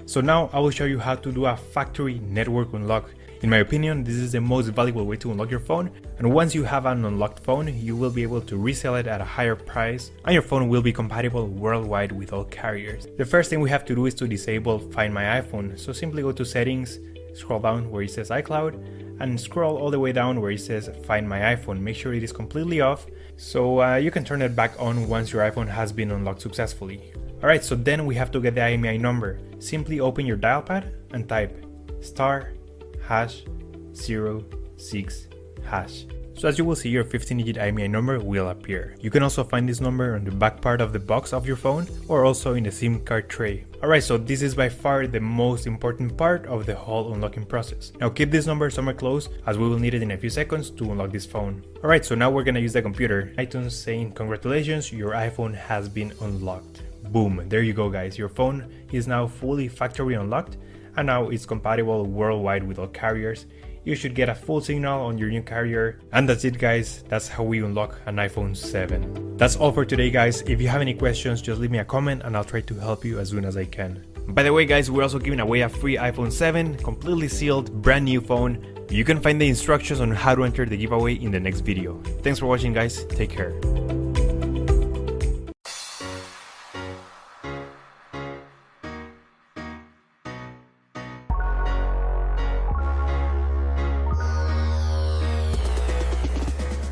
So now I will show you how to do a factory network unlock. In my opinion, this is the most valuable way to unlock your phone, and once you have an unlocked phone, you will be able to resell it at a higher price, and your phone will be compatible worldwide with all carriers. The first thing we have to do is to disable Find My iPhone, so simply go to Settings, scroll down where it says iCloud, and scroll all the way down where it says Find My iPhone. Make sure it is completely off, so you can turn it back on once your iPhone has been unlocked successfully. Alright, so then we have to get the IMEI number. Simply open your dial pad and type *#06#. So as you will see, your 15-digit IMEI number will appear. You can also find this number on the back part of the box of your phone or also in the SIM card tray. Alright, so this is by far the most important part of the whole unlocking process. Now keep this number somewhere close as we will need it in a few seconds to unlock this phone. Alright, so now we're gonna use the computer. iTunes saying congratulations, your iPhone has been unlocked. Boom, there you go guys, your phone is now fully factory unlocked and now it's compatible worldwide with all carriers. You should get a full signal on your new carrier. And that's it guys, that's how we unlock an iPhone 7. That's all for today guys. If you have any questions, just leave me a comment and I'll try to help you as soon as I can. By the way guys, we're also giving away a free iPhone 7, completely sealed, brand new phone. You can find the instructions on how to enter the giveaway in the next video. Thanks for watching guys, take care.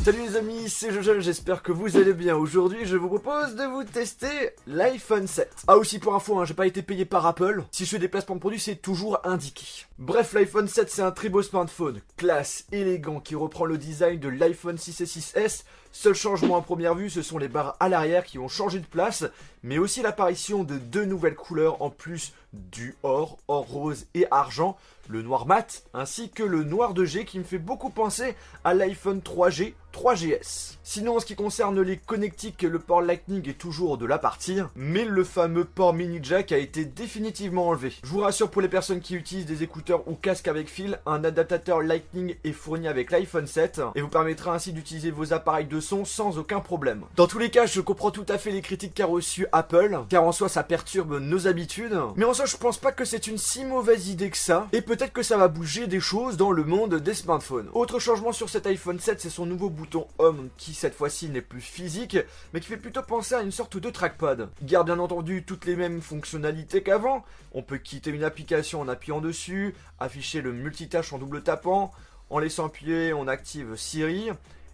Salut les amis, c'est Jojo, j'espère que vous allez bien. Aujourd'hui, je vous propose de vous tester l'iPhone 7. Ah aussi pour info, j'ai pas été payé par Apple. Si je fais des placements de produits, c'est toujours indiqué. Bref, l'iPhone 7 c'est un très beau smartphone, classe, élégant, qui reprend le design de l'iPhone 6 et 6S. Seul changement à première vue, ce sont les barres à l'arrière qui ont changé de place, mais aussi l'apparition de deux nouvelles couleurs en plus du or rose et argent, le noir mat, ainsi que le noir de G qui me fait beaucoup penser à l'iPhone 3G, 3GS. Sinon, en ce qui concerne les connectiques, le port Lightning est toujours de la partie, mais le fameux port mini jack a été définitivement enlevé. Je vous rassure, pour les personnes qui utilisent des écouteurs ou casques avec fil, un adaptateur Lightning est fourni avec l'iPhone 7 et vous permettra ainsi d'utiliser vos appareils de son sans aucun problème. Dans tous les cas, je comprends tout à fait les critiques qu'a reçues Apple, car en soi ça perturbe nos habitudes, mais en soi je pense pas que c'est une si mauvaise idée que ça, et peut-être que ça va bouger des choses dans le monde des smartphones. Autre changement sur cet iPhone 7, c'est son nouveau bouton Home, qui cette fois-ci n'est plus physique, mais qui fait plutôt penser à une sorte de trackpad. Il garde bien entendu toutes les mêmes fonctionnalités qu'avant. On peut quitter une application en appuyant dessus, afficher le multitâche en double tapant, en laissant appuyer on active Siri.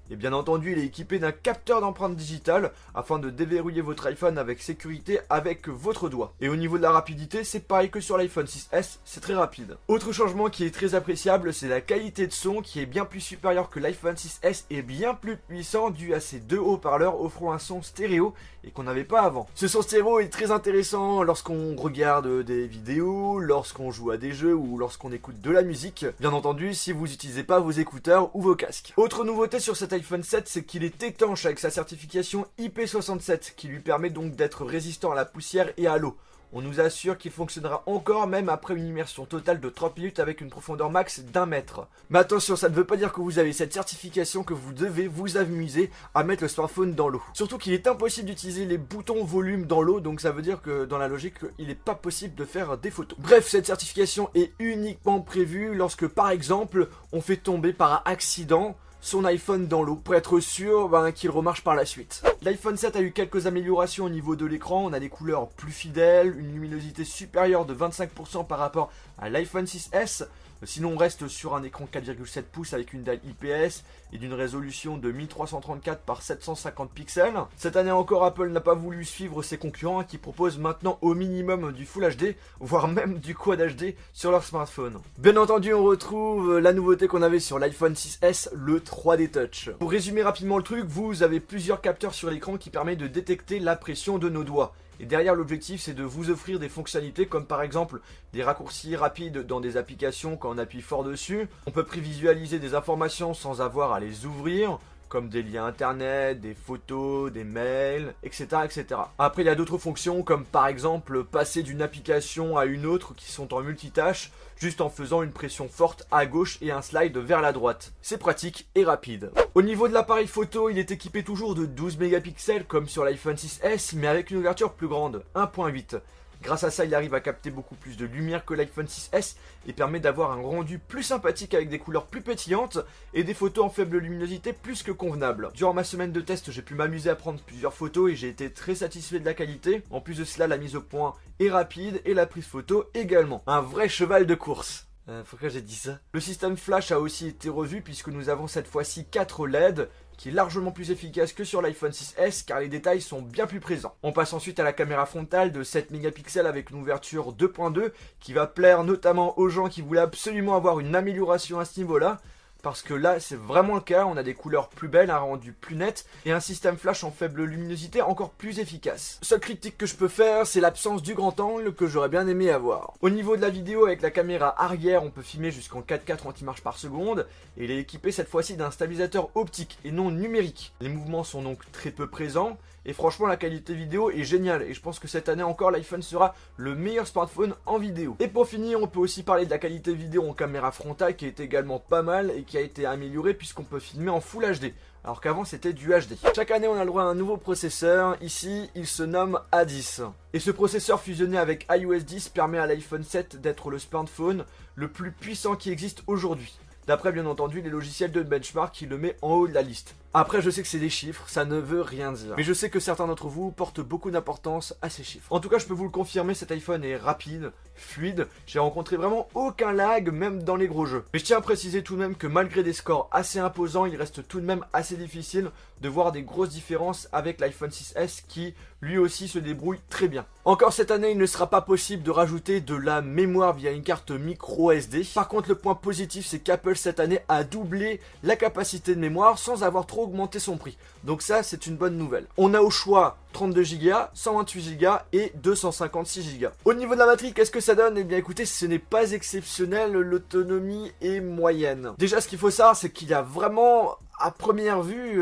Et bien entendu, il est équipé d'un capteur d'empreinte digitale afin de déverrouiller votre iPhone avec sécurité avec votre doigt. Et au niveau de la rapidité, c'est pareil que sur l'iPhone 6S, c'est très rapide. Autre changement qui est très appréciable, c'est la qualité de son qui est bien plus supérieure que l'iPhone 6S et bien plus puissant dû à ses deux haut-parleurs offrant un son stéréo et qu'on n'avait pas avant. Ce son stéréo est très intéressant lorsqu'on regarde des vidéos, lorsqu'on joue à des jeux ou lorsqu'on écoute de la musique. Bien entendu, si vous n'utilisez pas vos écouteurs ou vos casques. Autre nouveauté sur cet iPhone 7, c'est qu'il est étanche avec sa certification IP67 qui lui permet donc d'être résistant à la poussière et à l'eau. On nous assure qu'il fonctionnera encore même après une immersion totale de 30 minutes avec une profondeur max d'1 mètre. Mais attention, ça ne veut pas dire que vous avez cette certification que vous devez vous amuser à mettre le smartphone dans l'eau. Surtout qu'il est impossible d'utiliser les boutons volume dans l'eau, donc ça veut dire que dans la logique, il n'est pas possible de faire des photos. Bref, cette certification est uniquement prévue lorsque par exemple, on fait tomber par accident son iPhone dans l'eau pour être sûr qu'il remarche par la suite. L'iPhone 7 a eu quelques améliorations au niveau de l'écran. On a des couleurs plus fidèles, une luminosité supérieure de 25% par rapport à l'iPhone 6S. Sinon on reste sur un écran 4,7 pouces avec une dalle IPS et d'une résolution de 1334 par 750 pixels. Cette année encore, Apple n'a pas voulu suivre ses concurrents qui proposent maintenant au minimum du Full HD, voire même du Quad HD sur leur smartphone. Bien entendu, on retrouve la nouveauté qu'on avait sur l'iPhone 6S, le 3D Touch. Pour résumer rapidement le truc, vous avez plusieurs capteurs sur l'écran qui permettent de détecter la pression de nos doigts. Et derrière, l'objectif c'est de vous offrir des fonctionnalités comme par exemple des raccourcis rapides dans des applications quand on appuie fort dessus. On peut prévisualiser des informations sans avoir à les ouvrir, comme des liens internet, des photos, des mails, etc. etc. Après, il y a d'autres fonctions comme par exemple passer d'une application à une autre qui sont en multitâche, juste en faisant une pression forte à gauche et un slide vers la droite. C'est pratique et rapide. Au niveau de l'appareil photo, il est équipé toujours de 12 mégapixels comme sur l'iPhone 6S, mais avec une ouverture plus grande, 1.8. Grâce à ça, il arrive à capter beaucoup plus de lumière que l'iPhone 6S et permet d'avoir un rendu plus sympathique avec des couleurs plus pétillantes et des photos en faible luminosité plus que convenables. Durant ma semaine de test, j'ai pu m'amuser à prendre plusieurs photos et j'ai été très satisfait de la qualité. En plus de cela, la mise au point est rapide et la prise photo également. Un vrai cheval de course. Pourquoi j'ai dit ça? Le système flash a aussi été revu puisque nous avons cette fois-ci 4 LED qui est largement plus efficace que sur l'iPhone 6S car les détails sont bien plus présents. On passe ensuite à la caméra frontale de 7 mégapixels avec une ouverture 2.2 qui va plaire notamment aux gens qui voulaient absolument avoir une amélioration à ce niveau-là. Parce que là, c'est vraiment le cas, on a des couleurs plus belles, un rendu plus net et un système flash en faible luminosité encore plus efficace. Seule critique que je peux faire, c'est l'absence du grand angle que j'aurais bien aimé avoir. Au niveau de la vidéo, avec la caméra arrière, on peut filmer jusqu'en 4K 30 images par seconde et il est équipé cette fois-ci d'un stabilisateur optique et non numérique. Les mouvements sont donc très peu présents et franchement la qualité vidéo est géniale et je pense que cette année encore l'iPhone sera le meilleur smartphone en vidéo. Et pour finir, on peut aussi parler de la qualité vidéo en caméra frontale qui est également pas mal et qui a été améliorée puisqu'on peut filmer en Full HD. Alors qu'avant c'était du HD. Chaque année on a le droit à un nouveau processeur, ici il se nomme A10. Et ce processeur fusionné avec iOS 10 permet à l'iPhone 7 d'être le smartphone le plus puissant qui existe aujourd'hui. D'après bien entendu les logiciels de benchmark qui le met en haut de la liste. Après je sais que c'est des chiffres, ça ne veut rien dire. Mais je sais que certains d'entre vous portent beaucoup d'importance à ces chiffres. En tout cas je peux vous le confirmer, cet iPhone est rapide, fluide, j'ai rencontré vraiment aucun lag même dans les gros jeux. Mais je tiens à préciser tout de même que malgré des scores assez imposants, il reste tout de même assez difficile de voir des grosses différences avec l'iPhone 6S qui lui aussi se débrouille très bien. Encore cette année il ne sera pas possible de rajouter de la mémoire via une carte micro SD. Par contre le point positif c'est qu'Apple cette année a doublé la capacité de mémoire sans avoir trop augmenté son prix. Donc ça c'est une bonne nouvelle. On a au choix 32 Go, 128 Go et 256 Go. Au niveau de la batterie, qu'est-ce que ça donne? Eh bien écoutez, ce n'est pas exceptionnel, l'autonomie est moyenne. Déjà ce qu'il faut savoir c'est qu'il y a vraiment à première vue,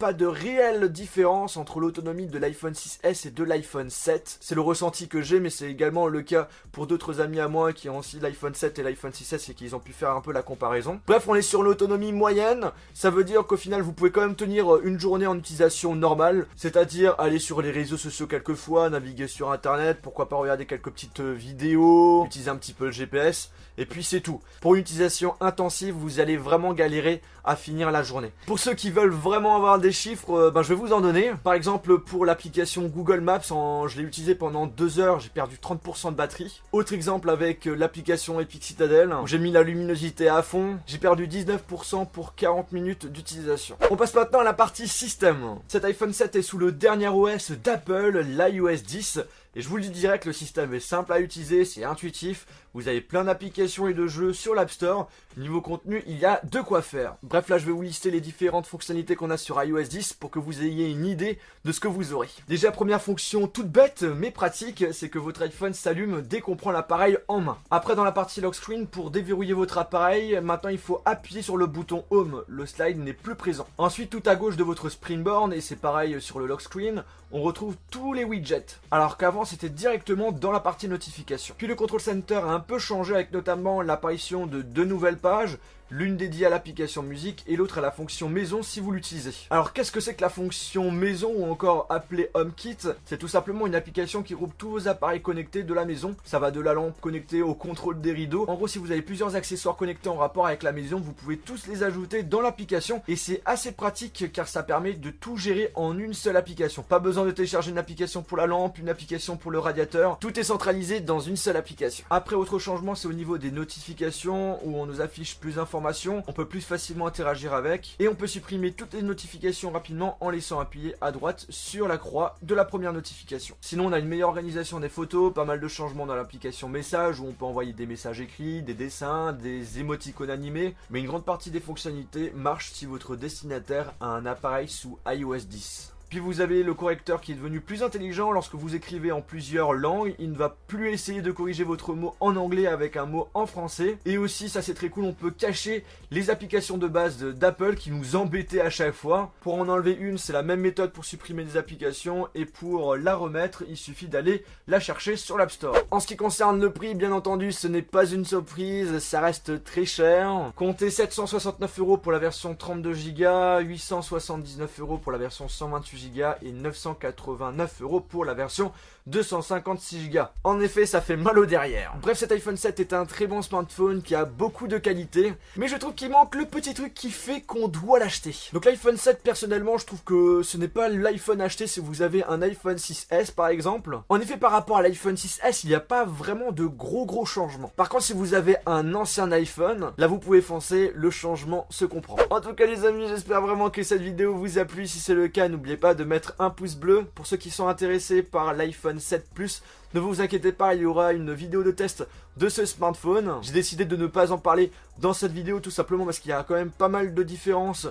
pas de réelle différence entre l'autonomie de l'iPhone 6S et de l'iPhone 7. C'est le ressenti que j'ai, mais c'est également le cas pour d'autres amis à moi qui ont aussi l'iPhone 7 et l'iPhone 6S et qui ont pu faire un peu la comparaison. Bref, on est sur l'autonomie moyenne. Ça veut dire qu'au final, vous pouvez quand même tenir une journée en utilisation normale, c'est-à-dire aller sur les réseaux sociaux quelquefois, naviguer sur Internet, pourquoi pas regarder quelques petites vidéos, utiliser un petit peu le GPS, et puis c'est tout. Pour une utilisation intensive, vous allez vraiment galérer à finir la journée. Pour ceux qui veulent vraiment avoir des chiffres, je vais vous en donner. Par exemple, pour l'application Google Maps, je l'ai utilisé pendant 2 heures, j'ai perdu 30% de batterie. Autre exemple avec l'application Epic Citadel, où j'ai mis la luminosité à fond, j'ai perdu 19% pour 40 minutes d'utilisation. On passe maintenant à la partie système. Cet iPhone 7 est sous le dernier OS d'Apple, l'iOS 10. Et je vous le dis direct, le système est simple à utiliser, c'est intuitif, vous avez plein d'applications et de jeux sur l'App Store. Niveau contenu, il y a de quoi faire. Bref, là je vais vous lister les différentes fonctionnalités qu'on a sur iOS 10 pour que vous ayez une idée de ce que vous aurez. Déjà, première fonction toute bête mais pratique, c'est que votre iPhone s'allume dès qu'on prend l'appareil en main. Après, dans la partie lock screen, pour déverrouiller votre appareil, maintenant il faut appuyer sur le bouton Home, le slide n'est plus présent. Ensuite, tout à gauche de votre Springboard, et c'est pareil sur le lock screen, on retrouve tous les widgets. Alors qu'avant c'était directement dans la partie notification. Puis le Control Center a un peu changé avec notamment l'apparition de 2 nouvelles pages, l'une dédiée à l'application musique et l'autre à la fonction maison si vous l'utilisez. Alors qu'est-ce que c'est que la fonction maison ou encore appelée HomeKit? C'est tout simplement une application qui groupe tous vos appareils connectés de la maison. Ça va de la lampe connectée au contrôle des rideaux. En gros, si vous avez plusieurs accessoires connectés en rapport avec la maison, vous pouvez tous les ajouter dans l'application et c'est assez pratique car ça permet de tout gérer en une seule application. Pas besoin de télécharger une application pour la lampe, une application pour le radiateur. Tout est centralisé dans une seule application. Après, autre changement, c'est au niveau des notifications où on nous affiche plus d'informations. On peut plus facilement interagir avec et on peut supprimer toutes les notifications rapidement en laissant appuyer à droite sur la croix de la première notification. Sinon, on a une meilleure organisation des photos, pas mal de changements dans l'application message où on peut envoyer des messages écrits, des dessins, des émoticônes animés, mais une grande partie des fonctionnalités marche si votre destinataire a un appareil sous iOS 10. Puis vous avez le correcteur qui est devenu plus intelligent. Lorsque vous écrivez en plusieurs langues, il ne va plus essayer de corriger votre mot en anglais avec un mot en français. Et aussi, ça c'est très cool, on peut cacher les applications de base d'Apple qui nous embêtaient à chaque fois. Pour en enlever une, c'est la même méthode pour supprimer des applications. Et pour la remettre, il suffit d'aller la chercher sur l'App Store. En ce qui concerne le prix, bien entendu, ce n'est pas une surprise, ça reste très cher. Comptez 769 € pour la version 32 Go, 879 € pour la version 128 Go Go et 989 € pour la version 256 Go. En effet, ça fait mal au derrière. Bref, cet iPhone 7 est un très bon smartphone qui a beaucoup de qualité, mais je trouve qu'il manque le petit truc qui fait qu'on doit l'acheter. Donc l'iPhone 7, personnellement, je trouve que ce n'est pas l'iPhone à acheter si vous avez un iPhone 6S par exemple. En effet, par rapport à l'iPhone 6S, il n'y a pas vraiment de gros changements. Par contre, si vous avez un ancien iPhone, là vous pouvez foncer, le changement se comprend. En tout cas les amis, j'espère vraiment que cette vidéo vous a plu. Si c'est le cas, n'oubliez pas de mettre un pouce bleu. Pour ceux qui sont intéressés par l'iPhone 7 Plus, ne vous inquiétez pas, il y aura une vidéo de test de ce smartphone. J'ai décidé de ne pas en parler dans cette vidéo tout simplement parce qu'il y a quand même pas mal de différences,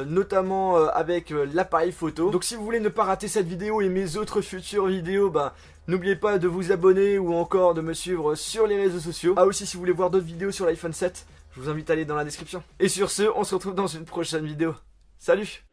notamment avec l'appareil photo. Donc si vous voulez ne pas rater cette vidéo et mes autres futures vidéos, n'oubliez pas de vous abonner ou encore de me suivre sur les réseaux sociaux. Ah aussi, si vous voulez voir d'autres vidéos sur l'iPhone 7, je vous invite à aller dans la description. Et sur ce, on se retrouve dans une prochaine vidéo. Salut!